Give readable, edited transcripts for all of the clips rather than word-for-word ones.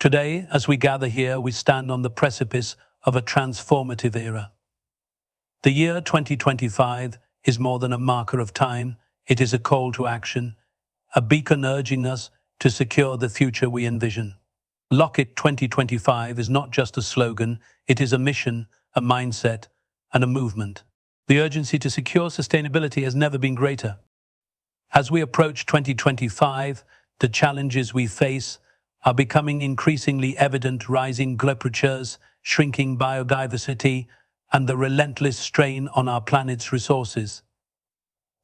Today, as we gather here, we stand on the precipice of a transformative era. The year 2025 is more than a marker of time. It is a call to action, a beacon urging us to secure the future we envision. Lock It 2025 is not just a slogan, it is a mission, a mindset, and a movement. The urgency to secure sustainability has never been greater. As we approach 2025, the challenges we face are becoming increasingly evident: rising temperatures, shrinking biodiversity, and the relentless strain on our planet's resources.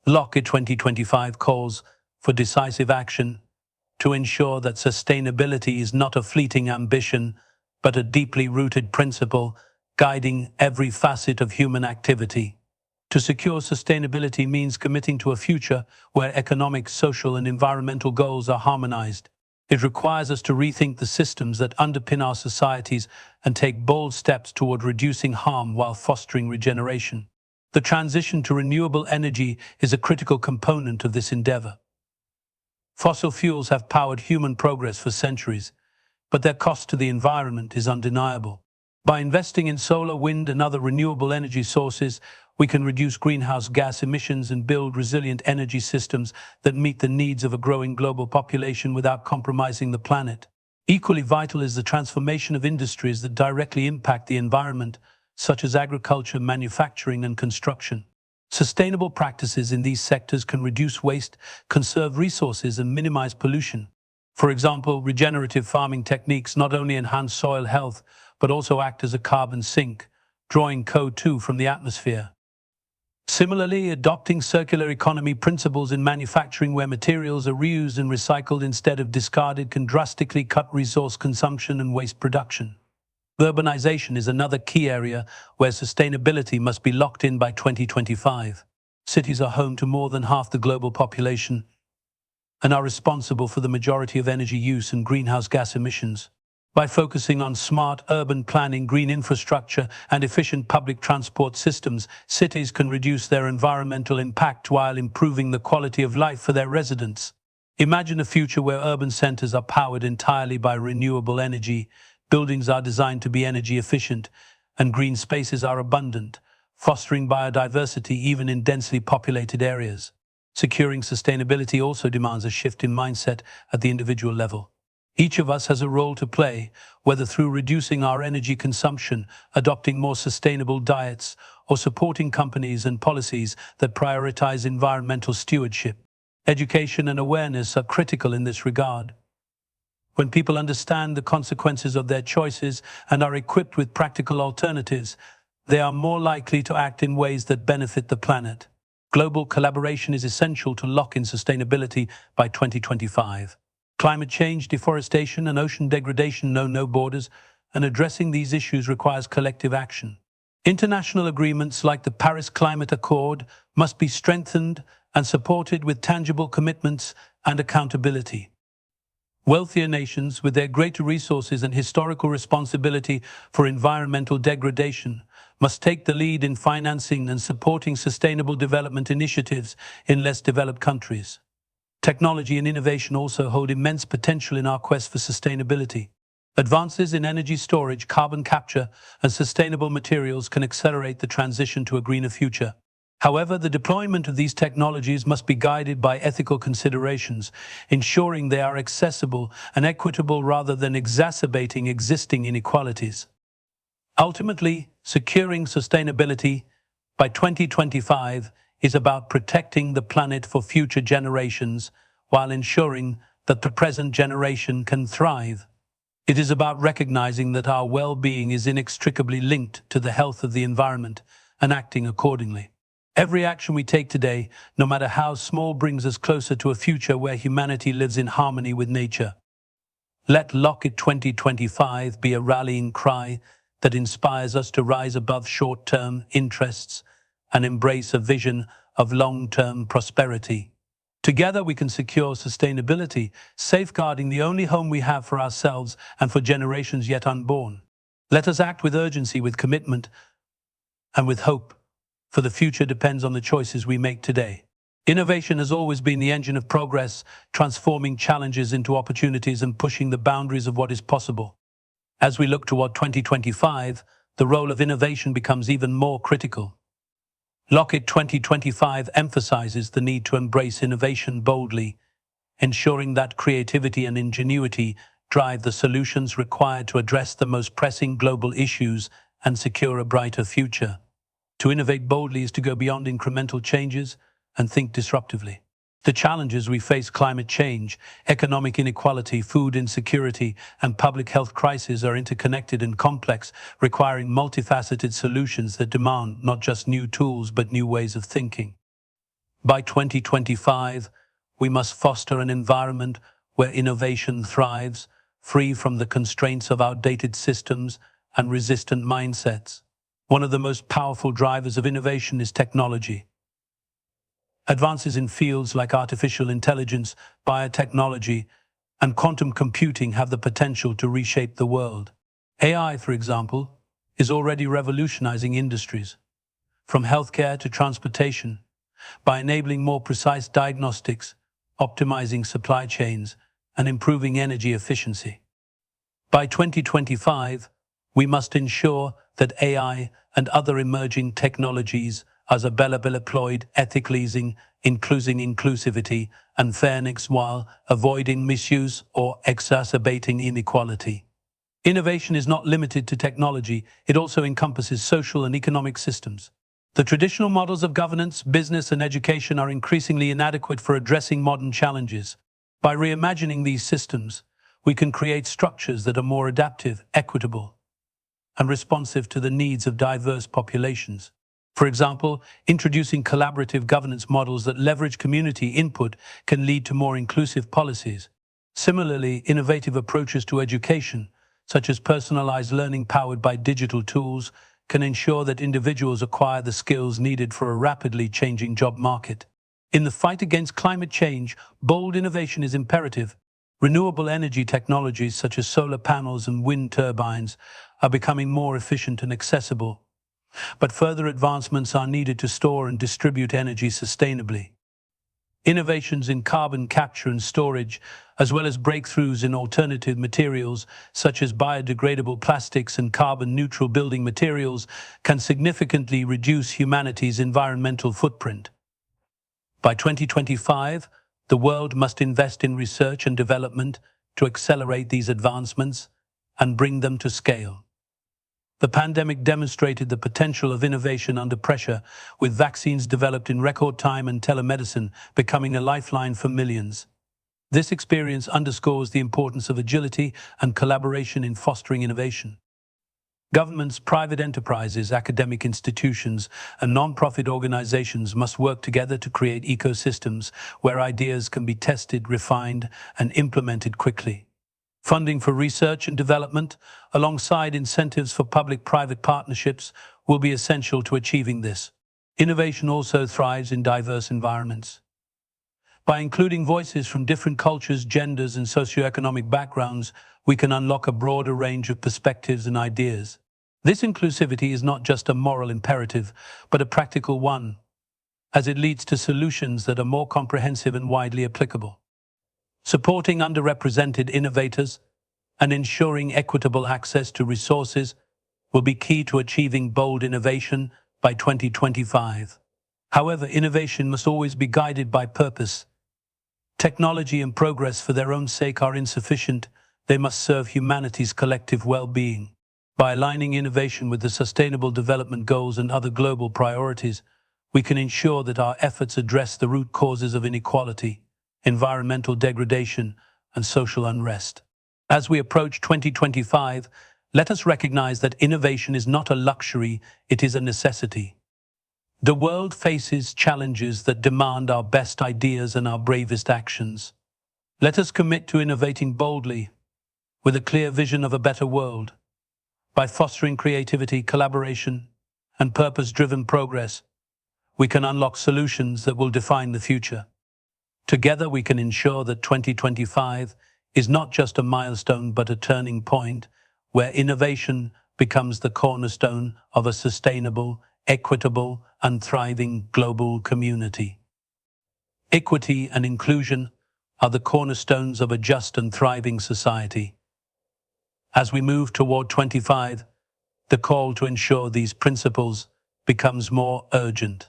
Lock It 2025 calls for decisive action to ensure that sustainability is not a fleeting ambition, but a deeply rooted principle guiding every facet of human activity. To secure sustainability means committing to a future where economic, social, and environmental goals are harmonized. It requires us to rethink the systems that underpin our societies and take bold steps toward reducing harm while fostering regeneration. The transition to renewable energy is a critical component of this endeavor. Fossil fuels have powered human progress for centuries, but their cost to the environment is undeniable. By investing in solar, wind, and other renewable energy sources, we can reduce greenhouse gas emissions and build resilient energy systems that meet the needs of a growing global population without compromising the planet. Equally vital is the transformation of industries that directly impact the environment, such as agriculture, manufacturing, and construction. Sustainable practices in these sectors can reduce waste, conserve resources, and minimize pollution. For example, regenerative farming techniques not only enhance soil health, but also act as a carbon sink, drawing CO2 from the atmosphere. Similarly, adopting circular economy principles in manufacturing, where materials are reused and recycled instead of discarded, can drastically cut resource consumption and waste production. Urbanization is another key area where sustainability must be locked in by 2025. Cities are home to more than half the global population and are responsible for the majority of energy use and greenhouse gas emissions. By focusing on smart urban planning, green infrastructure, and efficient public transport systems, cities can reduce their environmental impact while improving the quality of life for their residents. Imagine a future where urban centers are powered entirely by renewable energy, buildings are designed to be energy efficient, and green spaces are abundant, fostering biodiversity even in densely populated areas. Securing sustainability also demands a shift in mindset at the individual level. Each of us has a role to play, whether through reducing our energy consumption, adopting more sustainable diets, or supporting companies and policies that prioritize environmental stewardship. Education and awareness are critical in this regard. When people understand the consequences of their choices and are equipped with practical alternatives, they are more likely to act in ways that benefit the planet. Global collaboration is essential to lock in sustainability by 2025. Climate change, deforestation, and ocean degradation know no borders, and addressing these issues requires collective action. International agreements like the Paris Climate Accord must be strengthened and supported with tangible commitments and accountability. Wealthier nations, with their greater resources and historical responsibility for environmental degradation, must take the lead in financing and supporting sustainable development initiatives in less developed countries. Technology and innovation also hold immense potential in our quest for sustainability. Advances in energy storage, carbon capture, and sustainable materials can accelerate the transition to a greener future. However, the deployment of these technologies must be guided by ethical considerations, ensuring they are accessible and equitable rather than exacerbating existing inequalities. Ultimately, securing sustainability by 2025 is about protecting the planet for future generations while ensuring that the present generation can thrive. It is about recognizing that our well-being is inextricably linked to the health of the environment and acting accordingly. Every action we take today, no matter how small, brings us closer to a future where humanity lives in harmony with nature. Let Lock It 2025 be a rallying cry that inspires us to rise above short-term interests and embrace a vision of long-term prosperity. Together we can secure sustainability, safeguarding the only home we have for ourselves and for generations yet unborn. Let us act with urgency, with commitment, and with hope, for the future depends on the choices we make today. Innovation has always been the engine of progress, transforming challenges into opportunities and pushing the boundaries of what is possible. As we look toward 2025, the role of innovation becomes even more critical. Lockit 2025 emphasizes the need to embrace innovation boldly, ensuring that creativity and ingenuity drive the solutions required to address the most pressing global issues and secure a brighter future. To innovate boldly is to go beyond incremental changes and think disruptively. The challenges we face, climate change, economic inequality, food insecurity, and public health crises, are interconnected and complex, requiring multifaceted solutions that demand not just new tools but new ways of thinking. By 2025, we must foster an environment where innovation thrives, free from the constraints of outdated systems and resistant mindsets. One of the most powerful drivers of innovation is technology. Advances in fields like artificial intelligence, biotechnology, and quantum computing have the potential to reshape the world. AI, for example, is already revolutionizing industries, from healthcare to transportation, by enabling more precise diagnostics, optimizing supply chains, and improving energy efficiency. By 2025, we must ensure that AI and other emerging technologies are deployed ethically, including inclusivity and fairness, while avoiding misuse or exacerbating inequality. Innovation is not limited to technology, it also encompasses social and economic systems. The traditional models of governance, business, and education are increasingly inadequate for addressing modern challenges. By reimagining these systems, we can create structures that are more adaptive, equitable, and responsive to the needs of diverse populations. For example, introducing collaborative governance models that leverage community input can lead to more inclusive policies. Similarly, innovative approaches to education, such as personalized learning powered by digital tools, can ensure that individuals acquire the skills needed for a rapidly changing job market. In the fight against climate change, bold innovation is imperative. Renewable energy technologies such as solar panels and wind turbines are becoming more efficient and accessible, but further advancements are needed to store and distribute energy sustainably. Innovations in carbon capture and storage, as well as breakthroughs in alternative materials such as biodegradable plastics and carbon-neutral building materials, can significantly reduce humanity's environmental footprint. By 2025, the world must invest in research and development to accelerate these advancements and bring them to scale. The pandemic demonstrated the potential of innovation under pressure, with vaccines developed in record time and telemedicine becoming a lifeline for millions. This experience underscores the importance of agility and collaboration in fostering innovation. Governments, private enterprises, academic institutions, and non-profit organizations must work together to create ecosystems where ideas can be tested, refined, and implemented quickly. Funding for research and development, alongside incentives for public-private partnerships, will be essential to achieving this. Innovation also thrives in diverse environments. By including voices from different cultures, genders, and socioeconomic backgrounds, we can unlock a broader range of perspectives and ideas. This inclusivity is not just a moral imperative, but a practical one, as it leads to solutions that are more comprehensive and widely applicable. Supporting underrepresented innovators and ensuring equitable access to resources will be key to achieving bold innovation by 2025. However, innovation must always be guided by purpose. Technology and progress for their own sake are insufficient. They must serve humanity's collective well-being. By aligning innovation with the Sustainable Development Goals and other global priorities, we can ensure that our efforts address the root causes of inequality, environmental degradation, and social unrest. As we approach 2025, let us recognize that innovation is not a luxury, it is a necessity. The world faces challenges that demand our best ideas and our bravest actions. Let us commit to innovating boldly, with a clear vision of a better world. By fostering creativity, collaboration, and purpose-driven progress, we can unlock solutions that will define the future. Together, we can ensure that 2025 is not just a milestone but a turning point where innovation becomes the cornerstone of a sustainable, equitable, and thriving global community. Equity and inclusion are the cornerstones of a just and thriving society. As we move toward 25, the call to ensure these principles becomes more urgent.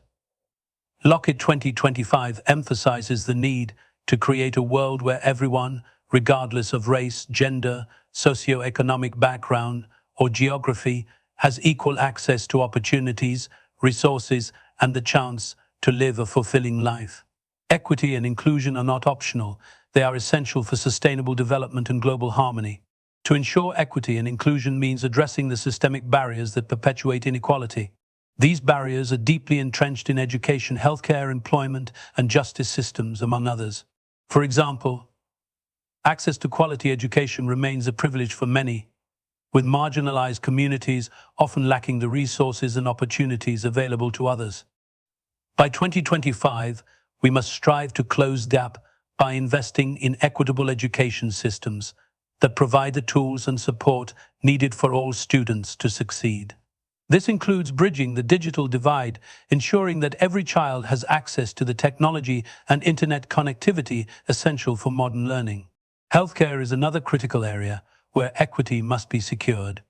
Lockit 2025 emphasizes the need to create a world where everyone, regardless of race, gender, socioeconomic background, or geography, has equal access to opportunities, resources, and the chance to live a fulfilling life. Equity and inclusion are not optional. They are essential for sustainable development and global harmony. To ensure equity and inclusion means addressing the systemic barriers that perpetuate inequality. These barriers are deeply entrenched in education, healthcare, employment, and justice systems, among others. For example, access to quality education remains a privilege for many, with marginalized communities often lacking the resources and opportunities available to others. By 2025, we must strive to close the gap by investing in equitable education systems that provide the tools and support needed for all students to succeed. This includes bridging the digital divide, ensuring that every child has access to the technology and internet connectivity essential for modern learning. Healthcare is another critical area where equity must be secured.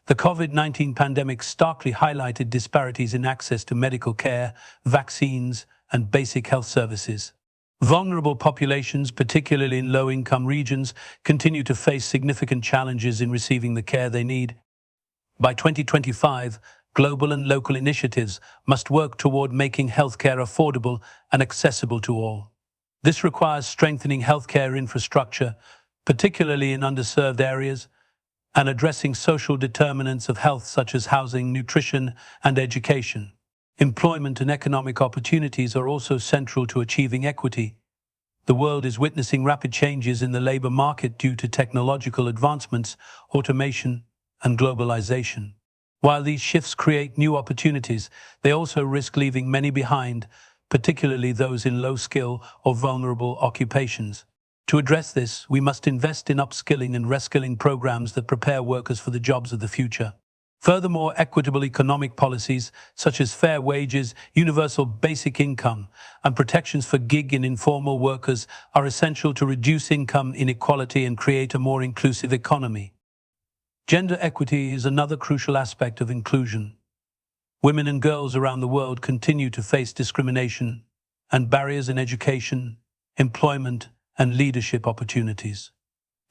The COVID-19 pandemic starkly highlighted disparities in access to medical care, vaccines, and basic health services. Vulnerable populations, particularly in low-income regions, continue to face significant challenges in receiving the care they need. By 2025, global and local initiatives must work toward making healthcare affordable and accessible to all. This requires strengthening healthcare infrastructure, particularly in underserved areas, and addressing social determinants of health such as housing, nutrition, and education. Employment and economic opportunities are also central to achieving equity. The world is witnessing rapid changes in the labor market due to technological advancements, automation, and globalization. While these shifts create new opportunities, they also risk leaving many behind, particularly those in low-skill or vulnerable occupations. To address this, we must invest in upskilling and reskilling programs that prepare workers for the jobs of the future. Furthermore, equitable economic policies, such as fair wages, universal basic income, and protections for gig and informal workers are essential to reduce income inequality and create a more inclusive economy. Gender equity is another crucial aspect of inclusion. Women and girls around the world continue to face discrimination and barriers in education, employment, and leadership opportunities.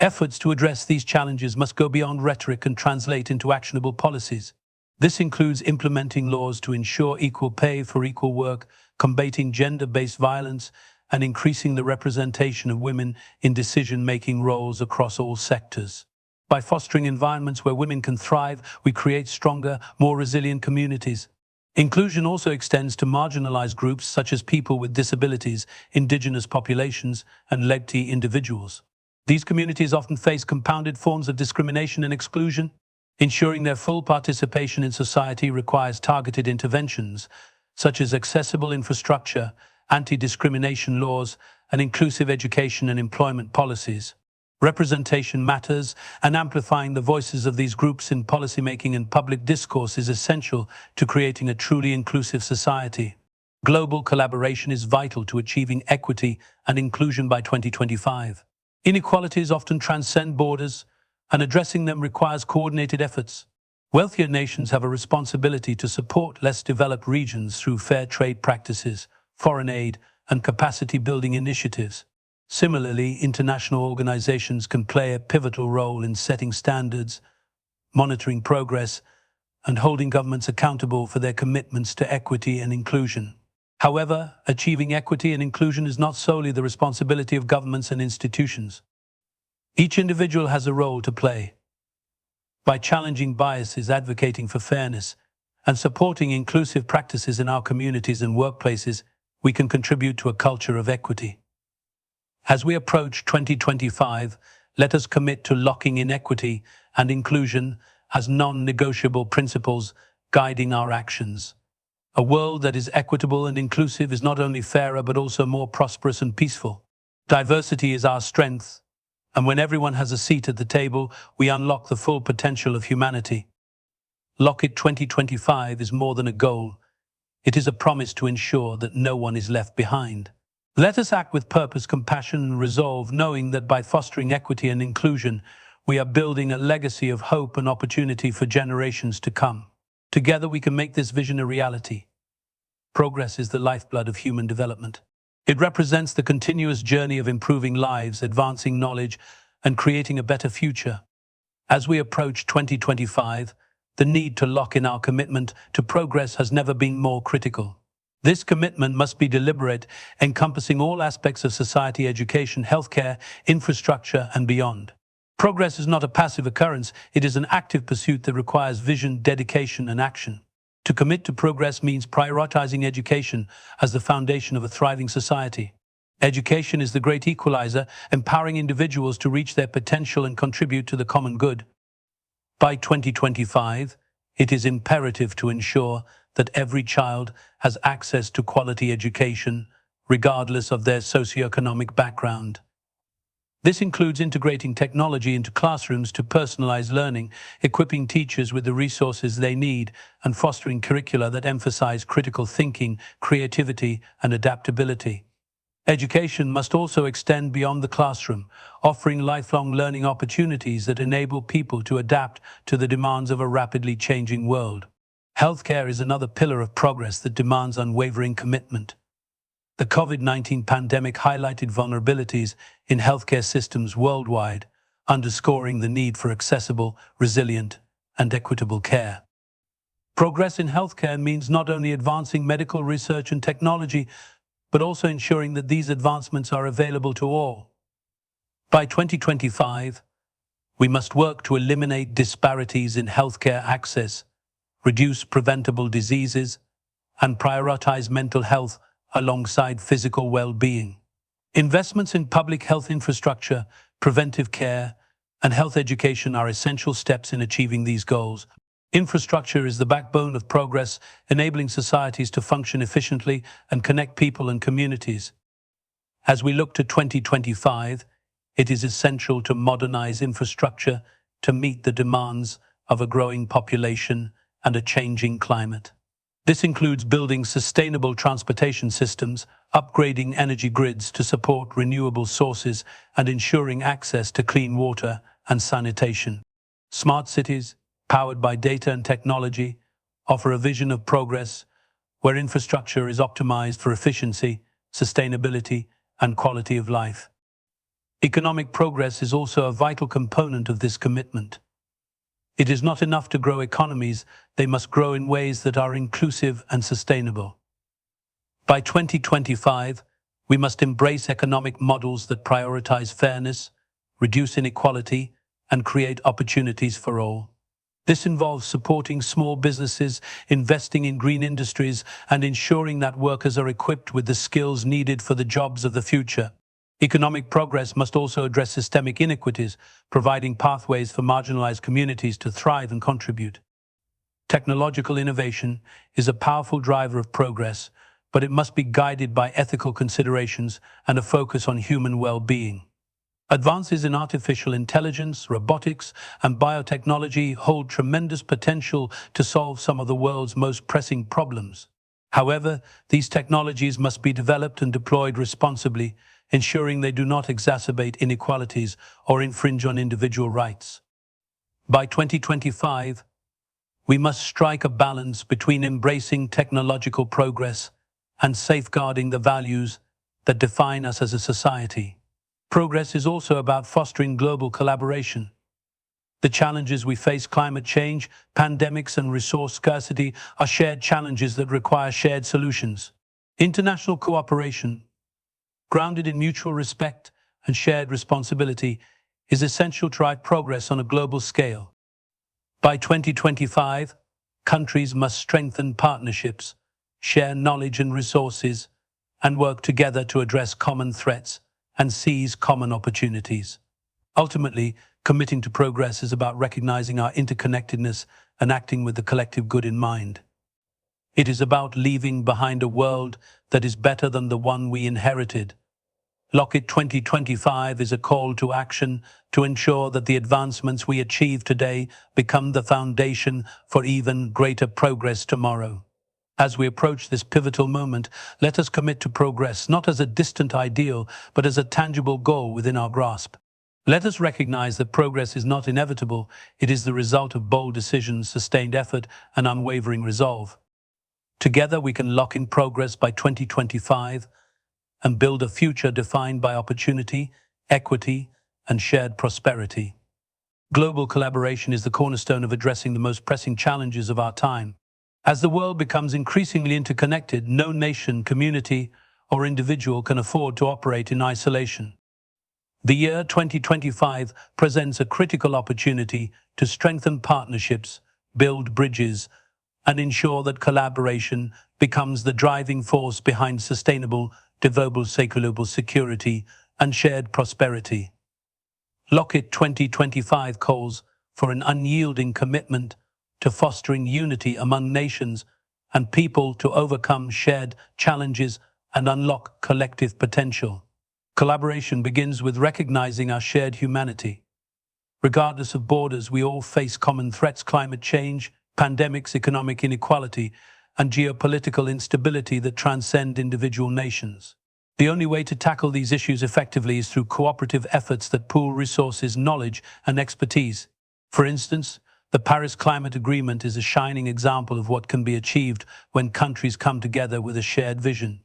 Efforts to address these challenges must go beyond rhetoric and translate into actionable policies. This includes implementing laws to ensure equal pay for equal work, combating gender-based violence, and increasing the representation of women in decision-making roles across all sectors. By fostering environments where women can thrive, we create stronger, more resilient communities. Inclusion also extends to marginalized groups such as people with disabilities, indigenous populations, and LGBTI individuals. These communities often face compounded forms of discrimination and exclusion. Ensuring their full participation in society requires targeted interventions, such as accessible infrastructure, anti-discrimination laws, and inclusive education and employment policies. Representation matters, and amplifying the voices of these groups in policymaking and public discourse is essential to creating a truly inclusive society. Global collaboration is vital to achieving equity and inclusion by 2025. Inequalities often transcend borders, and addressing them requires coordinated efforts. Wealthier nations have a responsibility to support less developed regions through fair trade practices, foreign aid, and capacity-building initiatives. Similarly, international organizations can play a pivotal role in setting standards, monitoring progress, and holding governments accountable for their commitments to equity and inclusion. However, achieving equity and inclusion is not solely the responsibility of governments and institutions. Each individual has a role to play. By challenging biases, advocating for fairness, and supporting inclusive practices in our communities and workplaces, we can contribute to a culture of equity. As we approach 2025, let us commit to locking in equity and inclusion as non-negotiable principles guiding our actions. A world that is equitable and inclusive is not only fairer but also more prosperous and peaceful. Diversity is our strength, and when everyone has a seat at the table, we unlock the full potential of humanity. Lockit 2025 is more than a goal. It is a promise to ensure that no one is left behind. Let us act with purpose, compassion, and resolve, knowing that by fostering equity and inclusion, we are building a legacy of hope and opportunity for generations to come. Together, we can make this vision a reality. Progress is the lifeblood of human development. It represents the continuous journey of improving lives, advancing knowledge, and creating a better future. As we approach 2025, the need to lock in our commitment to progress has never been more critical. This commitment must be deliberate, encompassing all aspects of society, education, healthcare, infrastructure, and beyond. Progress is not a passive occurrence, it is an active pursuit that requires vision, dedication, and action. To commit to progress means prioritizing education as the foundation of a thriving society. Education is the great equalizer, empowering individuals to reach their potential and contribute to the common good. By 2025, it is imperative to ensure that every child has access to quality education, regardless of their socioeconomic background. This includes integrating technology into classrooms to personalize learning, equipping teachers with the resources they need, and fostering curricula that emphasize critical thinking, creativity, and adaptability. Education must also extend beyond the classroom, offering lifelong learning opportunities that enable people to adapt to the demands of a rapidly changing world. Healthcare is another pillar of progress that demands unwavering commitment. The COVID-19 pandemic highlighted vulnerabilities in healthcare systems worldwide, underscoring the need for accessible, resilient, and equitable care. Progress in healthcare means not only advancing medical research and technology, but also ensuring that these advancements are available to all. By 2025, we must work to eliminate disparities in healthcare access, reduce preventable diseases, and prioritize mental health alongside physical well-being. Investments in public health infrastructure, preventive care, and health education are essential steps in achieving these goals. Infrastructure is the backbone of progress, enabling societies to function efficiently and connect people and communities. As we look to 2025, it is essential to modernize infrastructure to meet the demands of a growing population and a changing climate. This includes building sustainable transportation systems, upgrading energy grids to support renewable sources, and ensuring access to clean water and sanitation. Smart cities, powered by data and technology, offer a vision of progress where infrastructure is optimized for efficiency, sustainability, and quality of life. Economic progress is also a vital component of this commitment. It is not enough to grow economies, they must grow in ways that are inclusive and sustainable. By 2025, we must embrace economic models that prioritize fairness, reduce inequality, and create opportunities for all. This involves supporting small businesses, investing in green industries, and ensuring that workers are equipped with the skills needed for the jobs of the future. Economic progress must also address systemic inequities, providing pathways for marginalized communities to thrive and contribute. Technological innovation is a powerful driver of progress, but it must be guided by ethical considerations and a focus on human well-being. Advances in artificial intelligence, robotics, and biotechnology hold tremendous potential to solve some of the world's most pressing problems. However, these technologies must be developed and deployed responsibly, ensuring they do not exacerbate inequalities or infringe on individual rights. By 2025, we must strike a balance between embracing technological progress and safeguarding the values that define us as a society. Progress is also about fostering global collaboration. The challenges we face, climate change, pandemics, and resource scarcity, are shared challenges that require shared solutions. International cooperation, grounded in mutual respect and shared responsibility, is essential to drive progress on a global scale. By 2025, countries must strengthen partnerships, share knowledge and resources, and work together to address common threats and seize common opportunities. Ultimately, committing to progress is about recognizing our interconnectedness and acting with the collective good in mind. It is about leaving behind a world that is better than the one we inherited. Lockit 2025 is a call to action to ensure that the advancements we achieve today become the foundation for even greater progress tomorrow. As we approach this pivotal moment, let us commit to progress, not as a distant ideal, but as a tangible goal within our grasp. Let us recognize that progress is not inevitable, it is the result of bold decisions, sustained effort, and unwavering resolve. Together we can lock in progress by 2025 and build a future defined by opportunity, equity, and shared prosperity. Global collaboration is the cornerstone of addressing the most pressing challenges of our time. As the world becomes increasingly interconnected, no nation, community, or individual can afford to operate in isolation. The year 2025 presents a critical opportunity to strengthen partnerships, build bridges, and ensure that collaboration becomes the driving force behind sustainable, global security and shared prosperity. Lockit 2025 calls for an unyielding commitment to fostering unity among nations and people to overcome shared challenges and unlock collective potential. Collaboration begins with recognizing our shared humanity. Regardless of borders, we all face common threats: climate change, pandemics, economic inequality, and geopolitical instability that transcend individual nations. The only way to tackle these issues effectively is through cooperative efforts that pool resources, knowledge, and expertise. For instance, the Paris Climate Agreement is a shining example of what can be achieved when countries come together with a shared vision.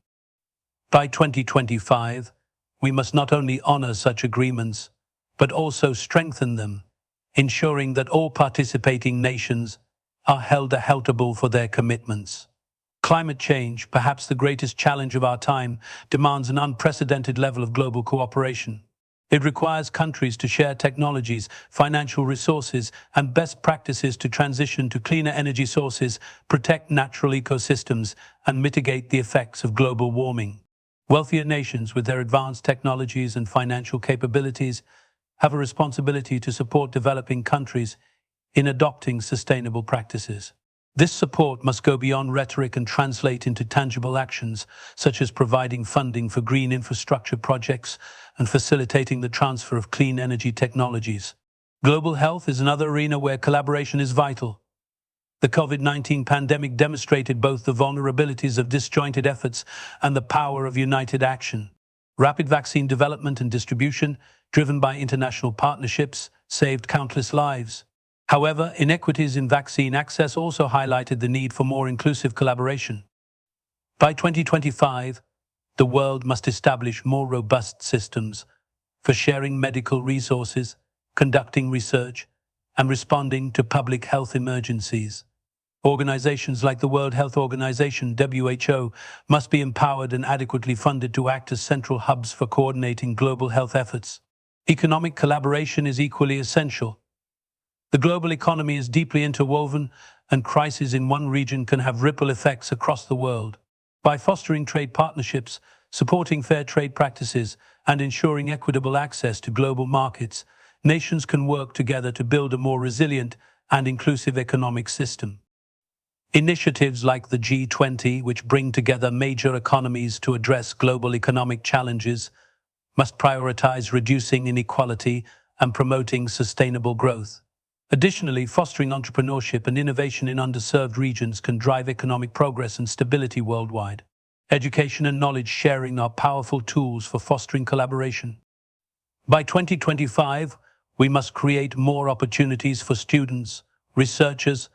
By 2025, we must not only honor such agreements, but also strengthen them, ensuring that all participating nations are held accountable for their commitments. Climate change, perhaps the greatest challenge of our time, demands an unprecedented level of global cooperation. It requires countries to share technologies, financial resources, and best practices to transition to cleaner energy sources, protect natural ecosystems, and mitigate the effects of global warming. Wealthier nations, with their advanced technologies and financial capabilities, have a responsibility to support developing countries in adopting sustainable practices. This support must go beyond rhetoric and translate into tangible actions, such as providing funding for green infrastructure projects and facilitating the transfer of clean energy technologies. Global health is another arena where collaboration is vital. The COVID-19 pandemic demonstrated both the vulnerabilities of disjointed efforts and the power of united action. Rapid vaccine development and distribution, driven by international partnerships, saved countless lives. However, inequities in vaccine access also highlighted the need for more inclusive collaboration. By 2025, the world must establish more robust systems for sharing medical resources, conducting research, and responding to public health emergencies. Organizations like the World Health Organization, WHO, must be empowered and adequately funded to act as central hubs for coordinating global health efforts. Economic collaboration is equally essential. The global economy is deeply interwoven, and crises in one region can have ripple effects across the world. By fostering trade partnerships, supporting fair trade practices, and ensuring equitable access to global markets, nations can work together to build a more resilient and inclusive economic system. Initiatives like the G20, which bring together major economies to address global economic challenges, must prioritize reducing inequality and promoting sustainable growth. Additionally, fostering entrepreneurship and innovation in underserved regions can drive economic progress and stability worldwide. Education and knowledge sharing are powerful tools for fostering collaboration. By 2025, we must create more opportunities for students, researchers,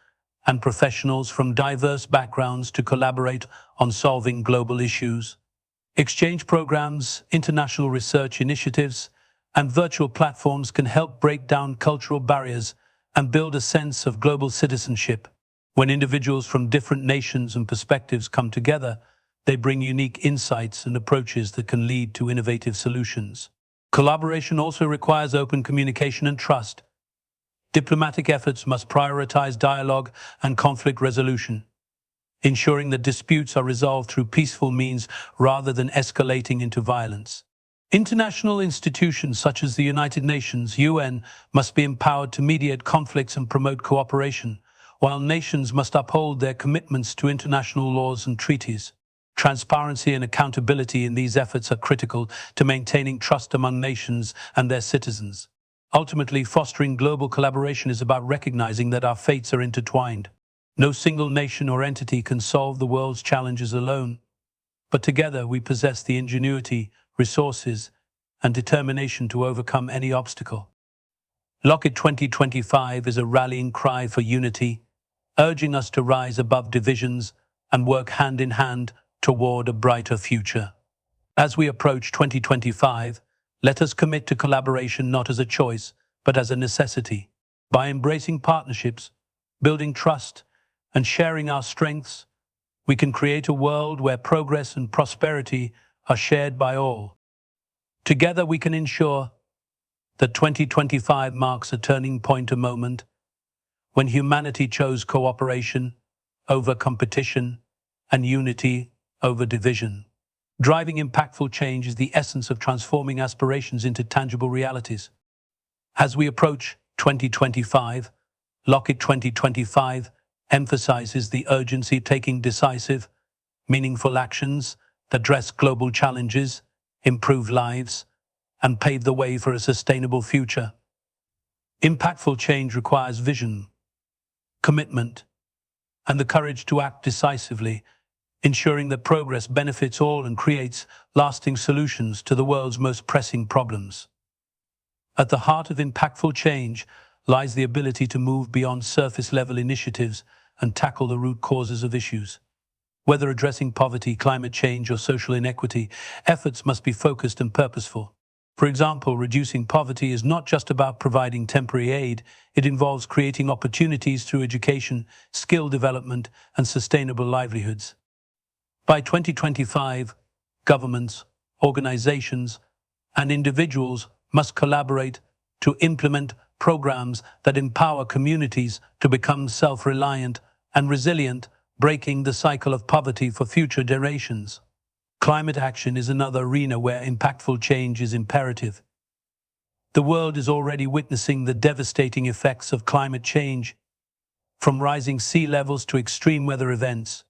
and professionals from diverse backgrounds to collaborate on solving global issues. Exchange programs, international research initiatives, and virtual platforms can help break down cultural barriers and build a sense of global citizenship. When individuals from different nations and perspectives come together, they bring unique insights and approaches that can lead to innovative solutions. Collaboration also requires open communication and trust. Diplomatic efforts must prioritize dialogue and conflict resolution, ensuring that disputes are resolved through peaceful means rather than escalating into violence. International institutions such as the United Nations, UN, must be empowered to mediate conflicts and promote cooperation, while nations must uphold their commitments to international laws and treaties. Transparency and accountability in these efforts are critical to maintaining trust among nations and their citizens. Ultimately, fostering global collaboration is about recognizing that our fates are intertwined. No single nation or entity can solve the world's challenges alone, but together we possess the ingenuity, resources, and determination to overcome any obstacle. Lockit 2025 is a rallying cry for unity, urging us to rise above divisions and work hand in hand toward a brighter future. As we approach 2025, let us commit to collaboration not as a choice, but as a necessity. By embracing partnerships, building trust, and sharing our strengths, we can create a world where progress and prosperity are shared by all. Together we can ensure that 2025 marks a turning point, a moment when humanity chose cooperation over competition and unity over division. Driving impactful change is the essence of transforming aspirations into tangible realities. As we approach 2025, Lockit 2025 emphasizes the urgency of taking decisive, meaningful actions that address global challenges, improve lives, and pave the way for a sustainable future. Impactful change requires vision, commitment, and the courage to act decisively, ensuring that progress benefits all and creates lasting solutions to the world's most pressing problems. At the heart of impactful change lies the ability to move beyond surface-level initiatives and tackle the root causes of issues. Whether addressing poverty, climate change, or social inequity, efforts must be focused and purposeful. For example, reducing poverty is not just about providing temporary aid, it involves creating opportunities through education, skill development, and sustainable livelihoods. By 2025, governments, organizations, and individuals must collaborate to implement programs that empower communities to become self-reliant and resilient, breaking the cycle of poverty for future generations. Climate action is another arena where impactful change is imperative. The world is already witnessing the devastating effects of climate change, from rising sea levels to extreme weather events.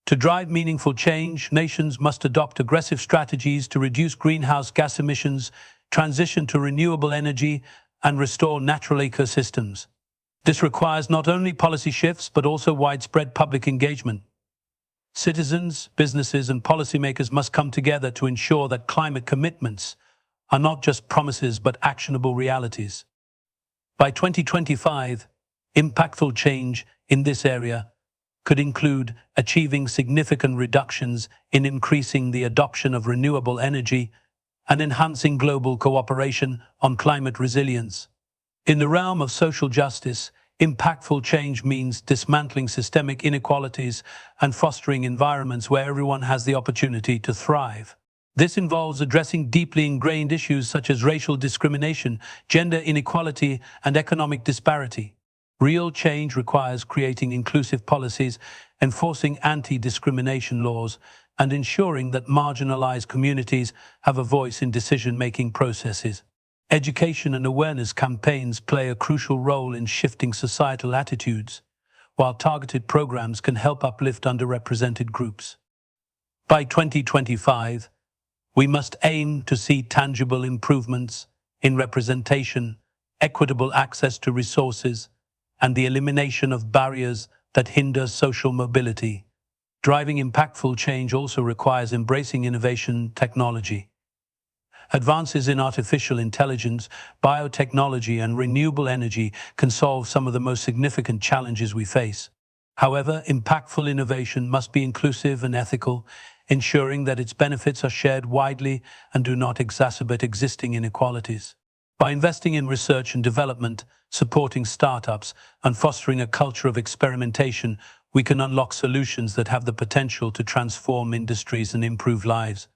To drive meaningful change, nations must adopt aggressive strategies to reduce greenhouse gas emissions, transition to renewable energy, and restore natural ecosystems. This requires not only policy shifts, but also widespread public engagement. Citizens, businesses, and policymakers must come together to ensure that climate commitments are not just promises, but actionable realities. By 2025, impactful change in this area could include achieving significant reductions in increasing the adoption of renewable energy and enhancing global cooperation on climate resilience. In the realm of social justice, impactful change means dismantling systemic inequalities and fostering environments where everyone has the opportunity to thrive. This involves addressing deeply ingrained issues such as racial discrimination, gender inequality, and economic disparity. Real change requires creating inclusive policies, enforcing anti-discrimination laws, and ensuring that marginalized communities have a voice in decision-making processes. Education and awareness campaigns play a crucial role in shifting societal attitudes, while targeted programs can help uplift underrepresented groups. By 2025, we must aim to see tangible improvements in representation, equitable access to resources, and the elimination of barriers that hinder social mobility. Driving impactful change also requires embracing innovation technology. Advances in artificial intelligence, biotechnology, and renewable energy can solve some of the most significant challenges we face. However, impactful innovation must be inclusive and ethical, ensuring that its benefits are shared widely and do not exacerbate existing inequalities. By investing in research and development, supporting startups, and fostering a culture of experimentation, we can unlock solutions that have the potential to transform industries and improve lives.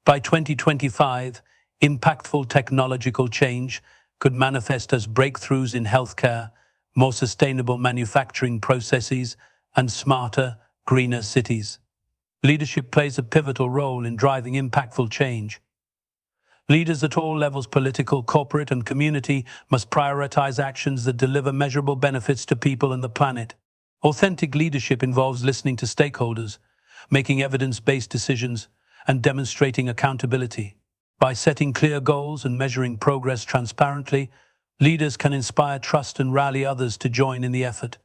By 2025, impactful technological change could manifest as breakthroughs in healthcare, more sustainable manufacturing processes, and smarter, greener cities. Leadership plays a pivotal role in driving impactful change. Leaders at all levels, political, corporate, and community, must prioritize actions that deliver measurable benefits to people and the planet. Authentic leadership involves listening to stakeholders, making evidence-based decisions, and demonstrating accountability. By setting clear goals and measuring progress transparently, leaders can inspire trust and rally others to join in the effort.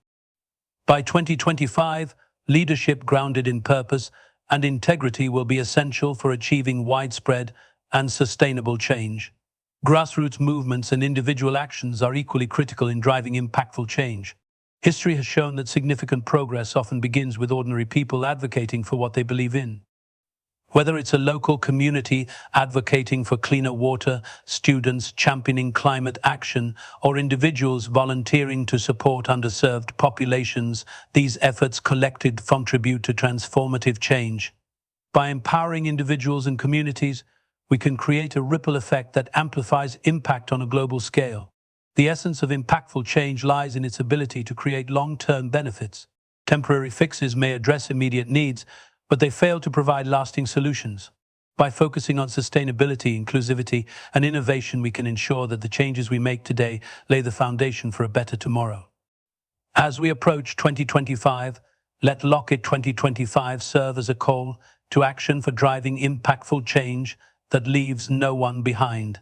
By 2025, leadership grounded in purpose and integrity will be essential for achieving widespread and sustainable change. Grassroots movements and individual actions are equally critical in driving impactful change. History has shown that significant progress often begins with ordinary people advocating for what they believe in. Whether it's a local community advocating for cleaner water, students championing climate action, or individuals volunteering to support underserved populations, these efforts collectively contribute to transformative change. By empowering individuals and communities, we can create a ripple effect that amplifies impact on a global scale. The essence of impactful change lies in its ability to create long-term benefits. Temporary fixes may address immediate needs, but they fail to provide lasting solutions. By focusing on sustainability, inclusivity, and innovation, we can ensure that the changes we make today lay the foundation for a better tomorrow. As we approach 2025, let Lockit 2025 serve as a call to action for driving impactful change that leaves no one behind.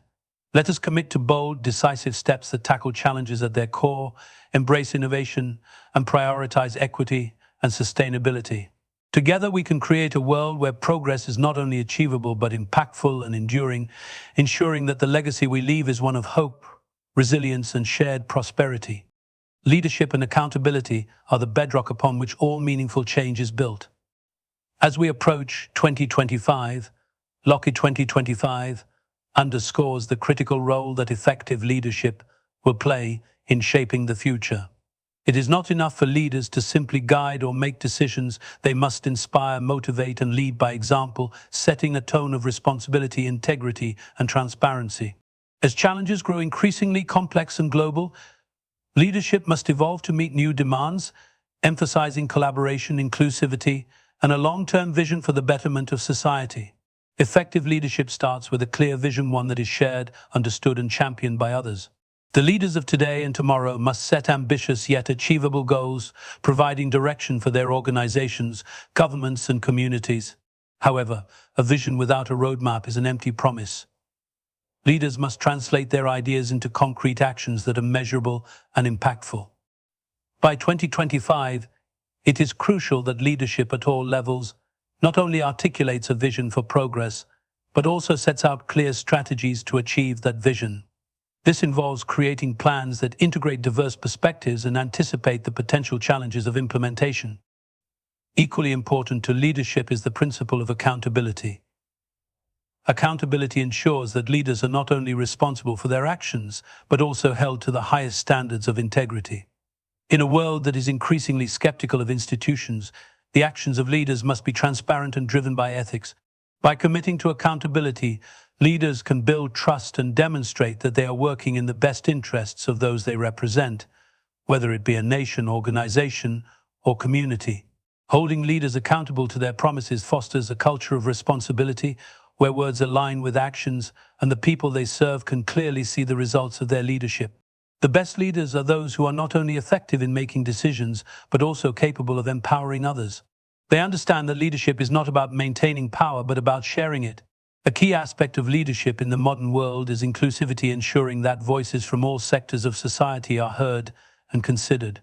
Let us commit to bold, decisive steps that tackle challenges at their core, embrace innovation, and prioritize equity and sustainability. Together, we can create a world where progress is not only achievable but impactful and enduring, ensuring that the legacy we leave is one of hope, resilience, and shared prosperity. Leadership and accountability are the bedrock upon which all meaningful change is built. As we approach 2025, Lockit 2025 underscores the critical role that effective leadership will play in shaping the future. It is not enough for leaders to simply guide or make decisions. They must inspire, motivate, and lead by example, setting a tone of responsibility, integrity, and transparency. As challenges grow increasingly complex and global, leadership must evolve to meet new demands, emphasizing collaboration, inclusivity, and a long-term vision for the betterment of society. Effective leadership starts with a clear vision, one that is shared, understood, and championed by others. The leaders of today and tomorrow must set ambitious yet achievable goals, providing direction for their organizations, governments, and communities. However, a vision without a roadmap is an empty promise. Leaders must translate their ideas into concrete actions that are measurable and impactful. By 2025, it is crucial that leadership at all levels not only articulates a vision for progress, but also sets out clear strategies to achieve that vision. This involves creating plans that integrate diverse perspectives and anticipate the potential challenges of implementation. Equally important to leadership is the principle of accountability. Accountability ensures that leaders are not only responsible for their actions, but also held to the highest standards of integrity. In a world that is increasingly skeptical of institutions, the actions of leaders must be transparent and driven by ethics. By committing to accountability, leaders can build trust and demonstrate that they are working in the best interests of those they represent, whether it be a nation, organization, or community. Holding leaders accountable to their promises fosters a culture of responsibility where words align with actions and the people they serve can clearly see the results of their leadership. The best leaders are those who are not only effective in making decisions, but also capable of empowering others. They understand that leadership is not about maintaining power, but about sharing it. A key aspect of leadership in the modern world is inclusivity, ensuring that voices from all sectors of society are heard and considered.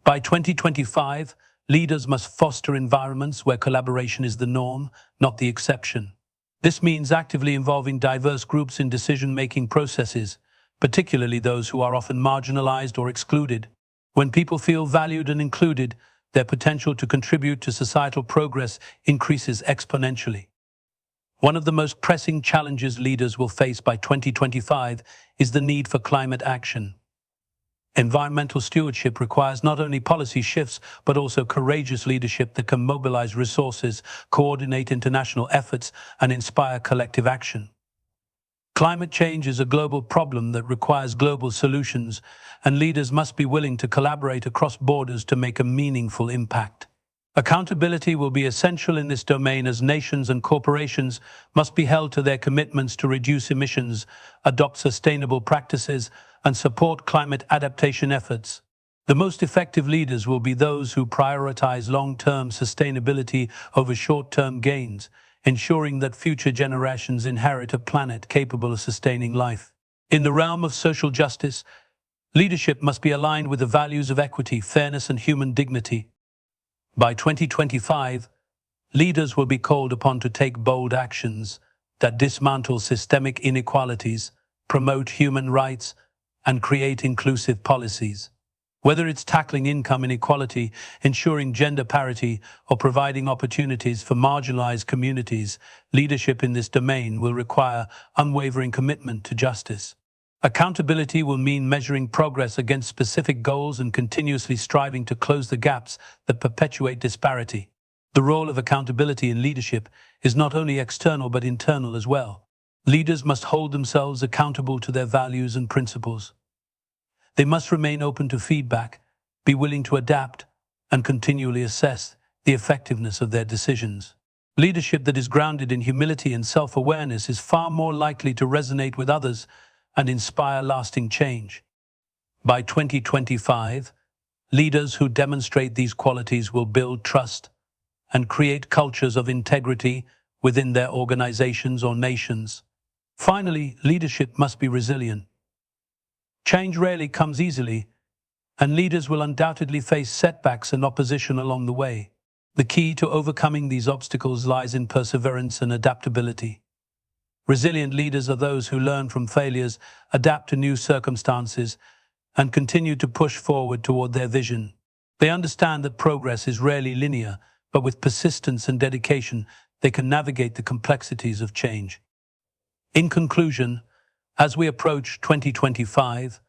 By 2025, leaders must foster environments where collaboration is the norm, not the exception. This means actively involving diverse groups in decision-making processes, particularly those who are often marginalized or excluded. When people feel valued and included, their potential to contribute to societal progress increases exponentially. One of the most pressing challenges leaders will face by 2025 is the need for climate action. Environmental stewardship requires not only policy shifts, but also courageous leadership that can mobilize resources, coordinate international efforts, and inspire collective action. Climate change is a global problem that requires global solutions, and leaders must be willing to collaborate across borders to make a meaningful impact. Accountability will be essential in this domain, as nations and corporations must be held to their commitments to reduce emissions, adopt sustainable practices, and support climate adaptation efforts. The most effective leaders will be those who prioritize long-term sustainability over short-term gains, ensuring that future generations inherit a planet capable of sustaining life. In the realm of social justice, Leadership must be aligned with the values of equity, fairness, and human dignity. By 2025, leaders will be called upon to take bold actions that dismantle systemic inequalities, promote human rights, and create inclusive policies. Whether it's tackling income inequality, ensuring gender parity, or providing opportunities for marginalized communities, leadership in this domain will require unwavering commitment to justice. Accountability will mean measuring progress against specific goals and continuously striving to close the gaps that perpetuate disparity. The role of accountability in leadership is not only external but internal as well. Leaders must hold themselves accountable to their values and principles. They must remain open to feedback, be willing to adapt, and continually assess the effectiveness of their decisions. Leadership that is grounded in humility and self-awareness is far more likely to resonate with others and inspire lasting change. By 2025, leaders who demonstrate these qualities will build trust and create cultures of integrity within their organizations or nations. Finally, leadership must be resilient. Change rarely comes easily, and leaders will undoubtedly face setbacks and opposition along the way. The key to overcoming these obstacles lies in perseverance and adaptability. Resilient leaders are those who learn from failures, adapt to new circumstances, and continue to push forward toward their vision. They understand that progress is rarely linear, but with persistence and dedication, they can navigate the complexities of change. In conclusion, as we approach 2025,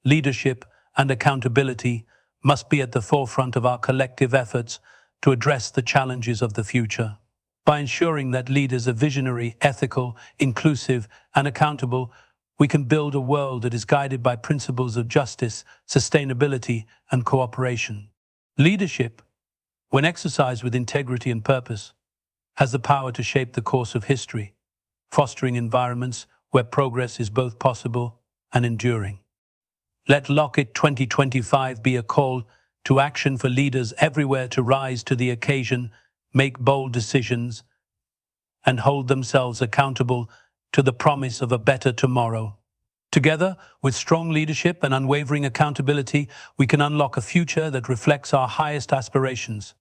leadership and accountability must be at the forefront of our collective efforts to address the challenges of the future. By ensuring that leaders are visionary, ethical, inclusive, and accountable, we can build a world that is guided by principles of justice, sustainability, and cooperation. Leadership, when exercised with integrity and purpose, has the power to shape the course of history, fostering environments where progress is both possible and enduring. Let Lockett 2025 be a call to action for leaders everywhere to rise to the occasion, make bold decisions, and hold themselves accountable to the promise of a better tomorrow. Together, with strong leadership and unwavering accountability, we can unlock a future that reflects our highest aspirations.